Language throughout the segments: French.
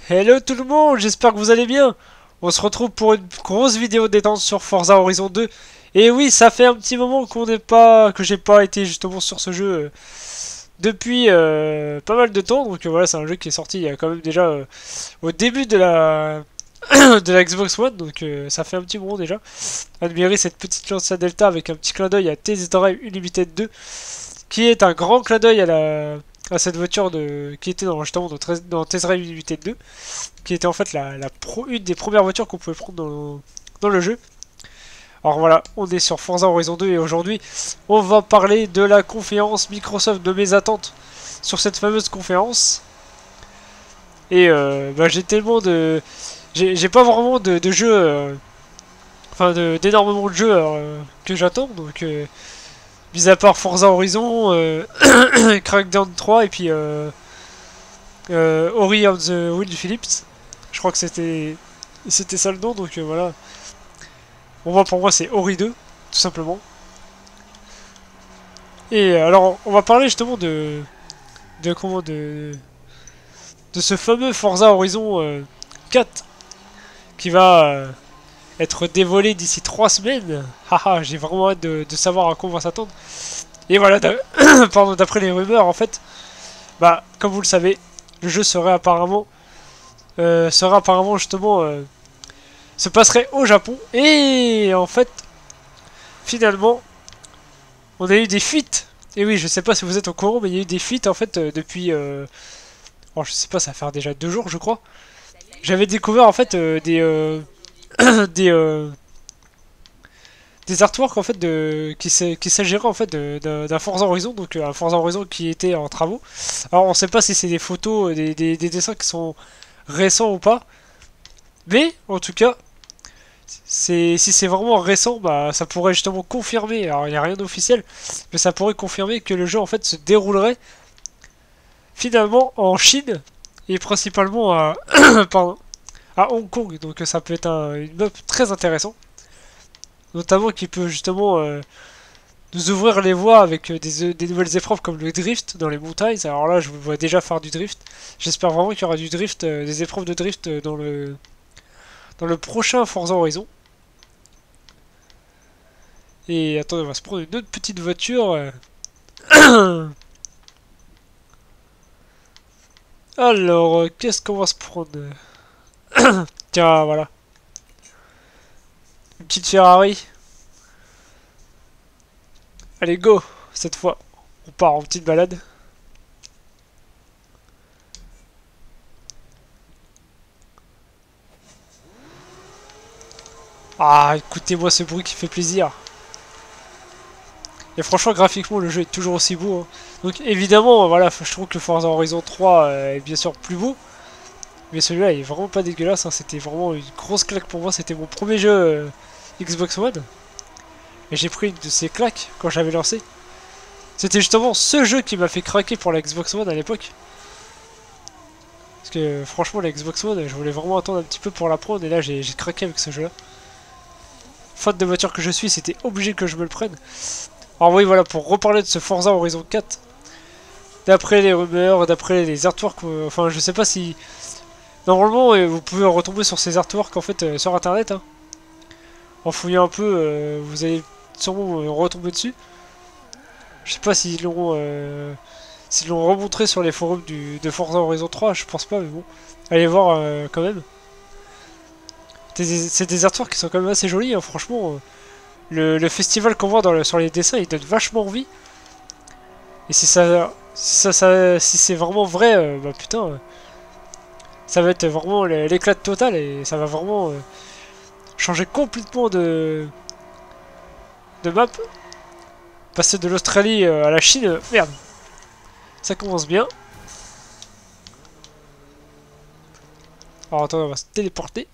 Hello tout le monde, j'espère que vous allez bien. On se retrouve pour une grosse vidéo détente sur Forza Horizon 2. Et oui, ça fait un petit moment que j'ai pas été justement sur ce jeu depuis pas mal de temps. Donc voilà, c'est un jeu qui est sorti il y a quand même déjà au début de la de la Xbox One. Donc ça fait un petit moment déjà. Admirez cette petite Lancia Delta avec un petit clin d'œil à Test Drive Unlimited 2, qui est un grand clin d'œil à cette voiture qui était justement dans Test Drive Unlimited 2, qui était en fait une des premières voitures qu'on pouvait prendre dans le jeu. Alors voilà, on est sur Forza Horizon 2 et aujourd'hui, on va parler de la conférence Microsoft, de mes attentes sur cette fameuse conférence. Et j'ai tellement de... J'ai pas vraiment de jeux... d'énormément de jeux que j'attends, donc... mis à part Forza Horizon, Crackdown 3 et puis Ori of the Will Phillips. Je crois que c'était ça le nom, donc voilà. Bon, moi, pour moi, c'est Ori 2, tout simplement. Et alors, on va parler justement de ce fameux Forza Horizon 4 qui va être dévoilé d'ici 3 semaines. Haha, j'ai vraiment hâte de savoir à quoi on va s'attendre. Et voilà, pardon, d'après les rumeurs, en fait, bah, comme vous le savez, le jeu serait apparemment justement se passerait au Japon. Et en fait, finalement, on a eu des fuites. Et oui, je sais pas si vous êtes au courant, mais il y a eu des fuites en fait depuis. Oh, je sais pas, ça va faire déjà 2 jours, je crois. J'avais découvert en fait des des artworks en fait qui s'agirait en fait d'un Forza Horizon, donc un Forza Horizon qui était en travaux. Alors on sait pas si c'est des photos, des dessins qui sont récents ou pas, mais en tout cas, si c'est vraiment récent, bah ça pourrait justement confirmer. Alors il n'y a rien d'officiel, mais ça pourrait confirmer que le jeu en fait se déroulerait finalement en Chine et principalement à pardon, à Hong Kong. Donc ça peut être une map très intéressant, notamment qui peut justement nous ouvrir les voies avec des nouvelles épreuves comme le drift dans les montagnes. Alors là, je vous vois déjà faire du drift. J'espère vraiment qu'il y aura du drift, des épreuves de drift dans le prochain Forza Horizon. Et attendez, on va se prendre une autre petite voiture. Alors, qu'est-ce qu'on va se prendre? Tiens, voilà. Une petite Ferrari. Allez, go! Cette fois, on part en petite balade. Ah, écoutez-moi ce bruit qui fait plaisir. Et franchement, graphiquement, le jeu est toujours aussi beau, hein. Donc évidemment, voilà, je trouve que le Forza Horizon 3 est bien sûr plus beau. Mais celui-là, il est vraiment pas dégueulasse, hein. C'était vraiment une grosse claque pour moi. C'était mon premier jeu Xbox One. Et j'ai pris une de ces claques quand j'avais lancé. C'était justement ce jeu qui m'a fait craquer pour la Xbox One à l'époque. Parce que franchement, la Xbox One, je voulais vraiment attendre un petit peu pour la prendre. Et là, j'ai craqué avec ce jeu-là. Faute de voiture que je suis, c'était obligé que je me le prenne. Alors oui, voilà, pour reparler de ce Forza Horizon 4, d'après les rumeurs, d'après les artworks, enfin je sais pas si... Normalement, vous pouvez retomber sur ces artworks en fait sur internet, hein. En fouillant un peu, vous allez sûrement retomber dessus. Je sais pas s'ils l'ont remontré sur les forums de Forza Horizon 3, je pense pas, mais bon. Allez voir quand même. C'est des artworks qui sont quand même assez jolis, hein, franchement. Le festival qu'on voit sur les dessins, il donne vachement envie. Et si c'est vraiment vrai, bah putain, ça va être vraiment l'éclat total et ça va vraiment changer complètement de map. Passer de l'Australie à la Chine, merde, ça commence bien. Alors attends, on va se téléporter.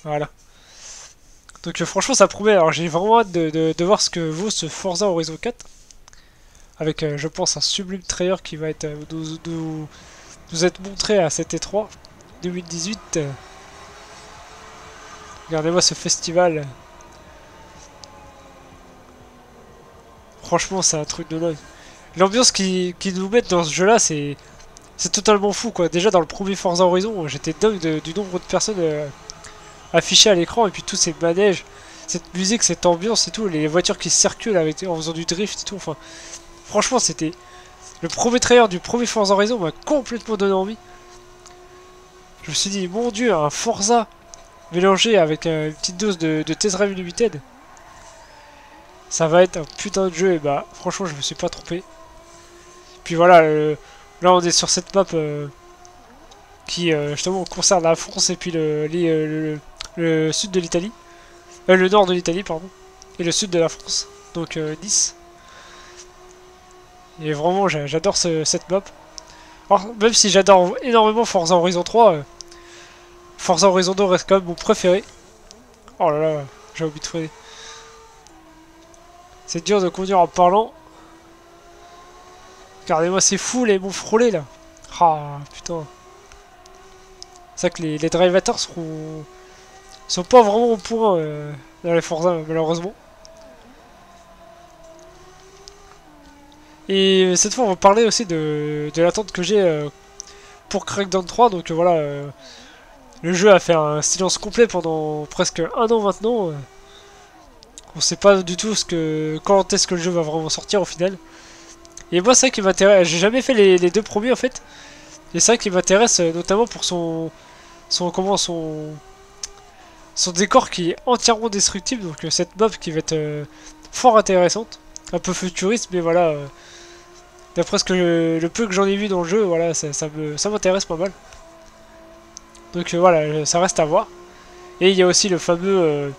Voilà. Donc franchement ça promet, alors j'ai vraiment hâte de voir ce que vaut ce Forza Horizon 4. Avec je pense un sublime trailer qui va être nous être montré à cet E3 2018. Regardez-moi ce festival. Franchement, c'est un truc de dingue. L'ambiance qu'ils nous mettent dans ce jeu-là, c'est totalement fou, quoi. Déjà, dans le premier Forza Horizon, j'étais dingue du nombre de personnes affichées à l'écran, et puis tous ces manèges, cette musique, cette ambiance et tout, les voitures qui circulent avec, en faisant du drift et tout, enfin... Franchement, c'était... Le premier trailer du premier Forza Horizon m'a complètement donné envie. Je me suis dit, mon dieu, un Forza mélangé avec une petite dose de Test Drive Unlimited. Ça va être un putain de jeu, et bah franchement je me suis pas trompé. Puis voilà, là on est sur cette map qui justement concerne la France et puis le sud de l'Italie. Le nord de l'Italie, pardon. Et le sud de la France, donc Nice. Et vraiment j'adore cette map. Alors, même si j'adore énormément Forza Horizon 3, Forza Horizon 2 reste quand même mon préféré. Oh là là, j'ai oublié de freiner. C'est dur de conduire en parlant. Regardez-moi, c'est fou les monts frôlés là. Ah putain. C'est vrai que les drivateurs sont pas vraiment au point dans les Forza malheureusement. Et cette fois on va parler aussi de l'attente que j'ai pour Crackdown 3. Donc voilà, le jeu a fait un silence complet pendant presque un an maintenant. On sait pas du tout quand est-ce que le jeu va vraiment sortir au final. Et moi c'est ça qui m'intéresse, j'ai jamais fait les deux premiers en fait. Et c'est ça qui m'intéresse notamment pour son décor qui est entièrement destructible. Donc cette map qui va être fort intéressante. Un peu futuriste mais voilà. D'après le peu que j'en ai vu dans le jeu, voilà, ça m'intéresse pas mal. Donc voilà, ça reste à voir. Et il y a aussi le fameux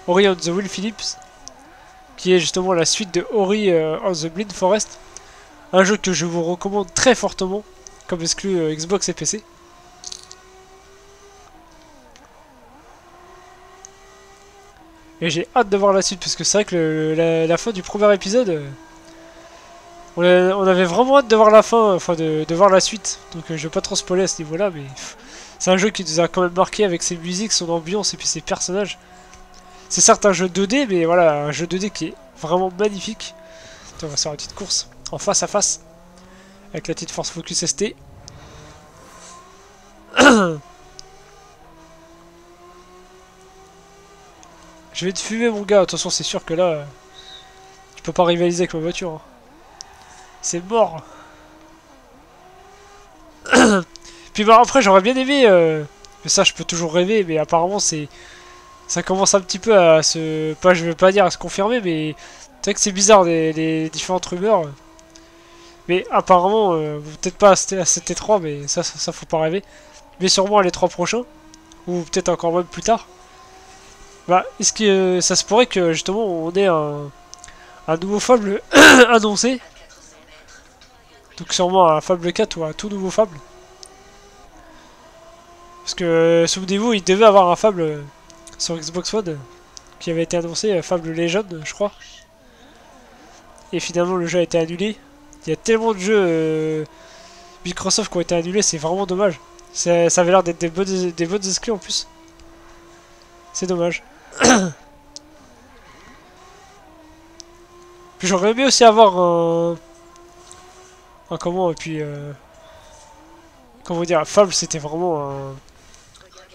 Ori and the Will Phillips, qui est justement la suite de Ori and the Blind Forest. Un jeu que je vous recommande très fortement, comme exclu Xbox et PC. Et j'ai hâte de voir la suite, parce que c'est vrai que la fin du premier épisode, on avait vraiment hâte de voir la fin, enfin de voir la suite. Donc je vais pas trop spoiler à ce niveau-là, mais c'est un jeu qui nous a quand même marqué avec ses musiques, son ambiance et puis ses personnages. C'est certes un jeu 2D, mais voilà, un jeu 2D qui est vraiment magnifique. Attends, on va faire une petite course en face à face avec la petite Force Focus ST. Je vais te fumer mon gars, attention c'est sûr que là, tu peux pas rivaliser avec ma voiture. Hein. C'est mort. Puis bah après j'aurais bien aimé, mais ça je peux toujours rêver, mais apparemment ça commence un petit peu à je veux pas dire à se confirmer, mais c'est vrai que c'est bizarre les différentes rumeurs. Mais apparemment, peut-être pas à cet E3, mais ça faut pas rêver. Mais sûrement à l'E3 prochain, ou peut-être encore même plus tard. Bah, est-ce que ça se pourrait que justement on ait un nouveau Fable annoncé? Donc sûrement un Fable 4 ou un tout nouveau Fable. Parce que souvenez-vous, il devait avoir un Fable sur Xbox One qui avait été annoncé, Fable Legend, je crois. Et finalement le jeu a été annulé. Il y a tellement de jeux Microsoft qui ont été annulés, c'est vraiment dommage. Ça avait l'air d'être des bonnes exclus en plus. C'est dommage. Puis j'aurais aimé aussi avoir un comment, et puis comment dire, Fable c'était vraiment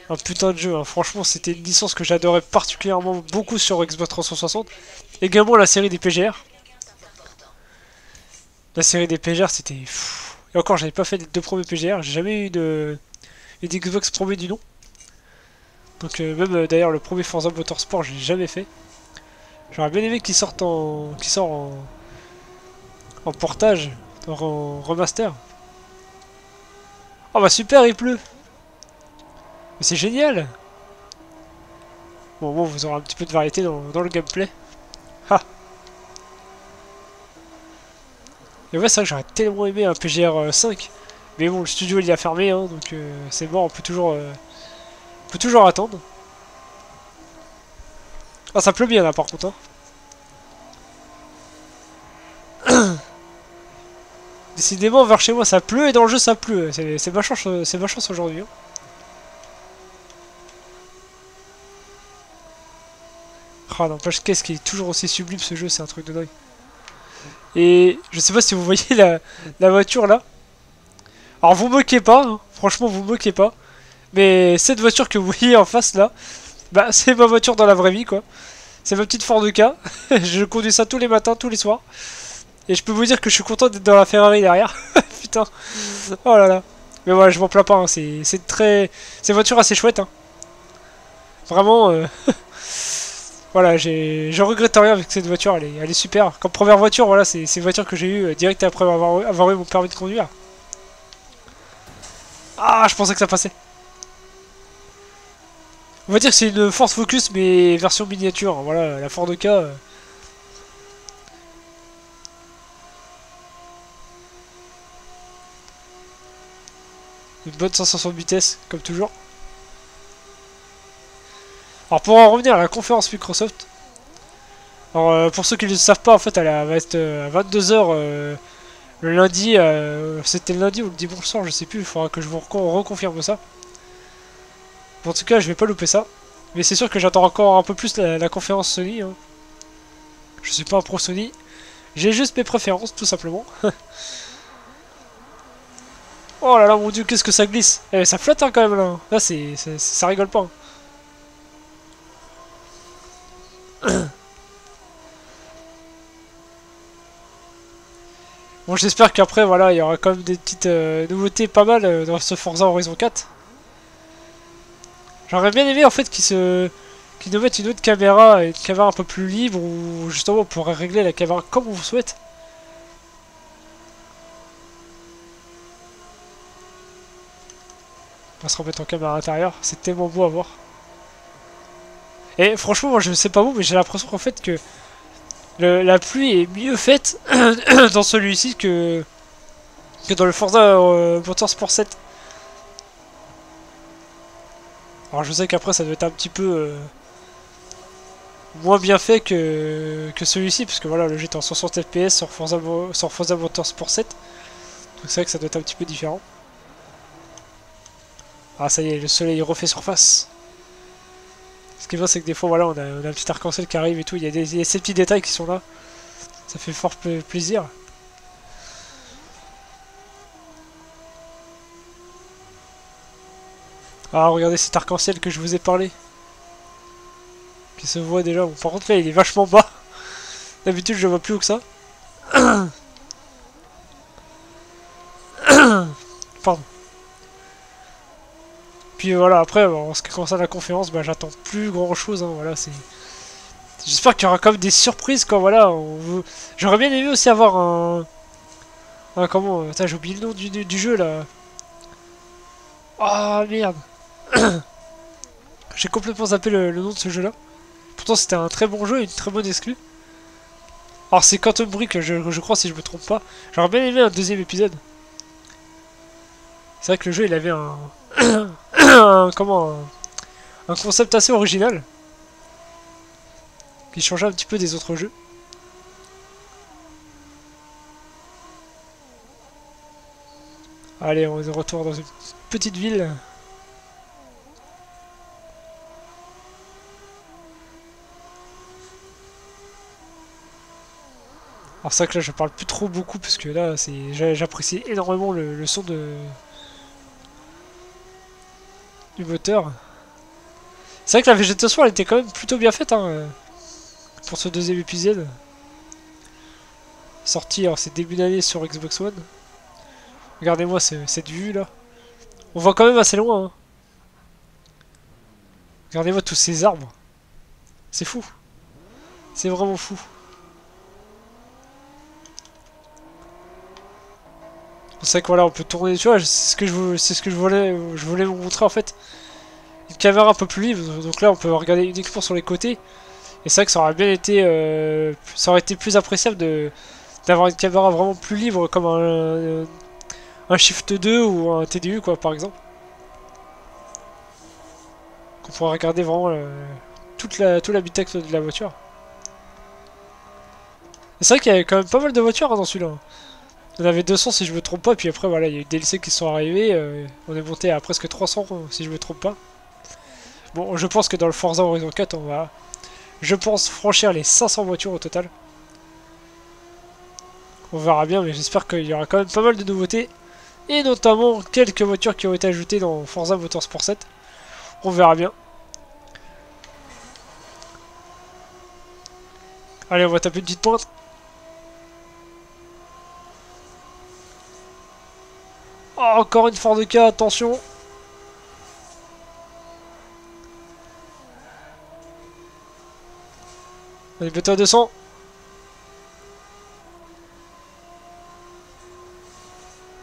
un putain de jeu. Hein. Franchement c'était une licence que j'adorais particulièrement beaucoup sur Xbox 360. Également la série des PGR. La série des PGR c'était... Et encore j'avais pas fait les deux premiers PGR, j'ai jamais eu de Xbox premier du nom. Donc même d'ailleurs le premier Forza Motorsport je l'ai jamais fait. J'aurais bien aimé qu'il sorte en portage, en remaster. Oh bah super il pleut. Mais c'est génial. Bon vous aurez un petit peu de variété dans le gameplay. Ha. Et ouais c'est vrai que j'aurais tellement aimé un PGR 5. Mais bon le studio il y a fermé hein, donc c'est mort, on peut toujours attendre. Ah ça pleut bien là par contre hein. Décidément vers chez moi ça pleut et dans le jeu ça pleut. C'est ma chance aujourd'hui. Hein. Ah n'empêche qu'est-ce qui est toujours aussi sublime ce jeu, c'est un truc de dingue. Et je sais pas si vous voyez la voiture là. Alors vous moquez pas, hein. Franchement vous moquez pas. Mais cette voiture que vous voyez en face là, bah c'est ma voiture dans la vraie vie quoi. C'est ma petite Ford K. Je conduis ça tous les matins, tous les soirs. Et je peux vous dire que je suis content d'être dans la Ferrari derrière. Putain. Oh là là. Mais voilà, je m'en plains pas, hein. C'est très... C'est une voiture assez chouette, hein. Vraiment, voilà, je regrette rien avec cette voiture, elle est super. Comme première voiture, voilà, c'est une voiture que j'ai eue direct après avoir eu mon permis de conduire. Ah, je pensais que ça passait. On va dire que c'est une Ford Focus, mais version miniature, hein. Voilà, la Ford K... Une bonne sensation de vitesse, comme toujours. Alors pour en revenir à la conférence Microsoft, alors pour ceux qui ne le savent pas, en fait elle va être à 22h le lundi, c'était le lundi ou le dimanche soir, je sais plus, il faudra que je vous reconfirme ça. En tout cas je vais pas louper ça, mais c'est sûr que j'attends encore un peu plus la conférence Sony, hein. Je suis pas un pro Sony, j'ai juste mes préférences tout simplement. Oh là là mon dieu, qu'est-ce que ça glisse. Eh, ça flotte hein, quand même là, là ça rigole pas, hein. Bon, j'espère qu'après, voilà, il y aura quand même des petites nouveautés pas mal dans ce Forza Horizon 4. J'aurais bien aimé en fait qu'ils nous mettent une autre caméra, une caméra un peu plus libre, où justement on pourrait régler la caméra comme on vous souhaite. On va se remettre en caméra intérieure, c'est tellement beau à voir. Et franchement, moi je sais pas vous, mais j'ai l'impression qu'en fait que la pluie est mieux faite dans celui-ci que dans le Forza Motorsport 7. Alors je sais qu'après ça doit être un petit peu moins bien fait que celui-ci, parce que voilà, le jeu est en 60 fps sur Forza Motorsport 7. Donc c'est vrai que ça doit être un petit peu différent. Ah ça y est, le soleil refait surface. Ce qui est bien c'est que des fois voilà, on a un petit arc-en-ciel qui arrive et tout, il y a ces petits détails qui sont là. Ça fait fort plaisir. Ah regardez cet arc-en-ciel que je vous ai parlé. Qui se voit déjà. Bon, par contre là il est vachement bas. D'habitude je le vois plus haut que ça. Pardon. Puis voilà, après en ce qui concerne la conférence, bah, j'attends plus grand chose, hein, voilà, c'est... J'espère qu'il y aura quand même des surprises quand voilà, j'aurais bien aimé aussi avoir un comment... Putain, j'ai oublié le nom du jeu là. Ah merde. J'ai complètement zappé le nom de ce jeu là. Pourtant c'était un très bon jeu et une très bonne exclue. Alors c'est Quantum Break, je crois si je me trompe pas. J'aurais bien aimé un deuxième épisode. C'est vrai que le jeu il avait un concept assez original. Qui changeait un petit peu des autres jeux. Allez, on est de retour dans une petite ville. Alors c'est vrai que là je parle plus trop beaucoup parce que là j'apprécie énormément le son du moteur. C'est vrai que la végétation elle était quand même plutôt bien faite hein, pour ce deuxième épisode. Sorti, alors c'est début d'année sur Xbox One. Regardez-moi cette vue là. On voit quand même assez loin. Hein. Regardez-moi tous ces arbres. C'est fou. C'est vraiment fou. C'est vrai que voilà, on peut tourner, tu vois, c'est ce que je voulais vous montrer en fait. Une caméra un peu plus libre, donc là on peut regarder uniquement sur les côtés. Et c'est vrai que ça aurait bien été, ça aurait été plus appréciable d'avoir une caméra vraiment plus libre comme un Shift 2 ou un TDU quoi par exemple. Qu'on pourrait regarder vraiment tout l'habitacle de la voiture. C'est vrai qu'il y avait quand même pas mal de voitures hein, dans celui-là. On avait 200 si je me trompe pas, puis après voilà, il y a eu des DLC qui sont arrivés, on est monté à presque 300 si je me trompe pas. Bon, je pense que dans le Forza Horizon 4, on va, je pense, franchir les 500 voitures au total. On verra bien, mais j'espère qu'il y aura quand même pas mal de nouveautés. Et notamment quelques voitures qui ont été ajoutées dans Forza Motorsport 7. On verra bien. Allez, on va taper une petite pointe. Oh, encore une Ford K, attention. Allez, bientôt à 200.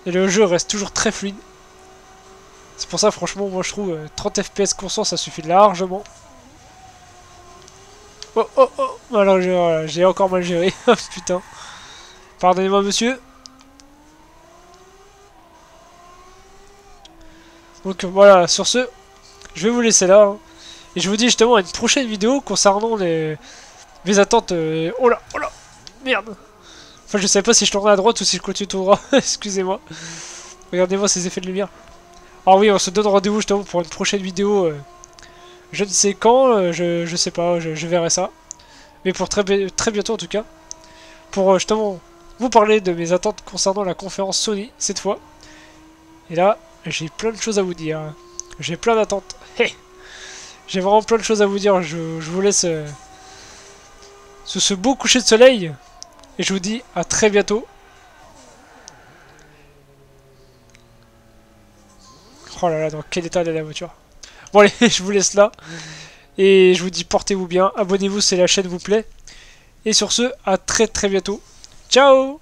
Et le jeu reste toujours très fluide. C'est pour ça, franchement, moi je trouve 30 FPS constant, ça suffit largement. Oh, oh, oh. Alors, j'ai encore mal géré. Putain. Pardonnez-moi, monsieur. Donc voilà, sur ce, je vais vous laisser là. Hein. Et je vous dis justement à une prochaine vidéo concernant mes attentes. Oh là, merde. Enfin, je sais pas si je tourne à droite ou si je continue tout droit. Excusez-moi. Regardez-moi ces effets de lumière. Alors oui, on se donne rendez-vous justement pour une prochaine vidéo. Je ne sais quand, je sais pas, je verrai ça. Mais pour très bientôt en tout cas. Pour justement vous parler de mes attentes concernant la conférence Sony cette fois. Et là, j'ai plein de choses à vous dire. J'ai plein d'attentes. Hey, j'ai vraiment plein de choses à vous dire. Je vous laisse sous ce beau coucher de soleil. Et je vous dis à très bientôt. Oh là là, dans quel état est la voiture. Bon allez, je vous laisse là. Et je vous dis portez-vous bien. Abonnez-vous si la chaîne vous plaît. Et sur ce, à très bientôt. Ciao!